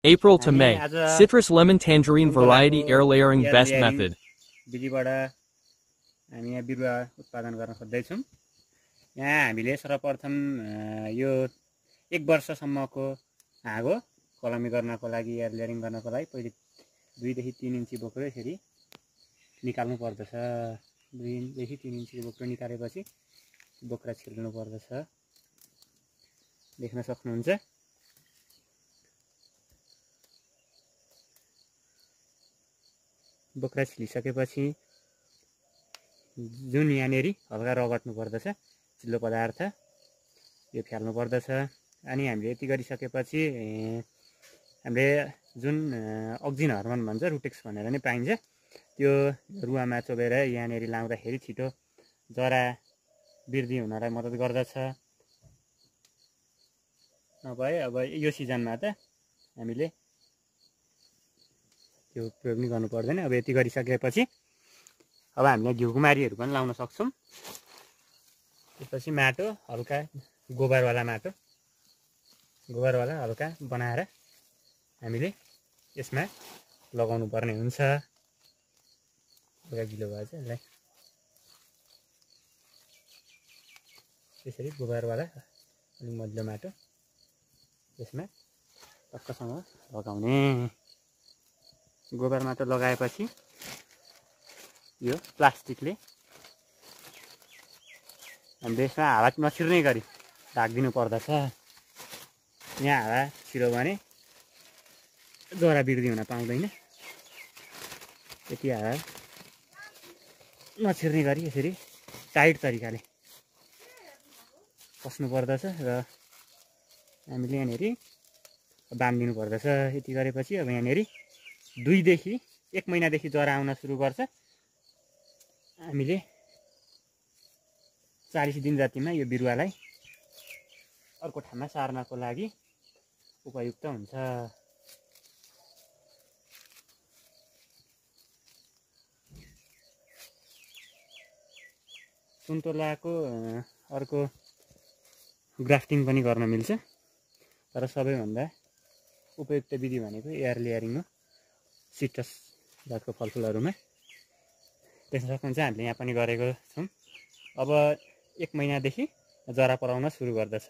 April to May. Citrus lemon tangerine variety air layering best method. विधिबाट हामी यहाँ बिरुवा उत्पादन गर्न खोज्दैछौँ। यहाँ हामीले सर्वप्रथम यो 1 वर्षसम्मको हाँगो कलमी गर्नको लागि एयर लेयरिङ गर्नको लागि पहिले 2 देखि 3 इन्ची बोक्रो यसरी निकाल्नु पर्दछ। 2 देखि 3 इन्ची बोक्रो निकालेपछि बोक्रा छिल्नु पर्दछ। देख्न सक्नुहुन्छ। बोक्रा छिलिसकेपछि जुन यहाँनेरि हल्का रगड्नु पर्दछ चिल्लो पदार्थ यो फ्याल्नु पर्दछ। अनि हामीले यति गरिसकेपछि हामीले जुन अक्जिन हर्मोन भन्छ रुटेक्स भनेर नै पाइन्छ त्यो रुवामा चोबेर यहाँनेरि लाउँदाखेरि छिटो जरा वृद्धि हुनलाई मद्दत गर्दछ। नभए अब यो सिजनमा त हामीले त्यो प्रयोग पनि गर्नु पर्दैन। अब यति गरिसकेपछि अब हामीले घिउकुमारीहरू पनि लाउन सक्छौँ। त्यसपछि माटो हल्का गोबरवाला माटो गोबरवाला हल्का बनाएर हामीले यसमा लगाउनु पर्ने हुन्छ। हल्का गिलो भएछ यसलाई त्यसरी गोबरवाला अलिक मजिलो माटो यसमा टक्कसँग लगाउने। गोबर माटो लगाएपछि यो प्लास्टिकले हामीले यसमा हावा नछिर्ने गरी ढाकिदिनु पर्दछ। यहाँ हावा छिर्यो भने जरा वृद्धि हुन पाउँदैन। त्यति हावा नछिर्ने गरी यसरी टाइट तरिकाले कस्नु पर्दछ र हामीले यहाँनेरि बाँधिदिनु पर्दछ। यति गरेपछि अब यहाँनेरि 2 देखि 1 महिनादेखि जरा आउन सुरु गर्छ। हामीले 40 दिन जतिमा यो बिरुवालाई अर्को ठाउँमा सार्नको लागि उपयुक्त हुन्छ। सुन्तलाको अर्को ग्राफ्टिङ पनि गर्न मिल्छ तर सबैभन्दा उपयुक्त विधि भनेको एयर लेयरिङ हो सिट्रस जातको फलफुलहरूमा। देख्न सक्नुहुन्छ हामीले यहाँ पनि गरेको छौँ। अब 1 महिनादेखि जरा पराउन सुरु गर्दछ।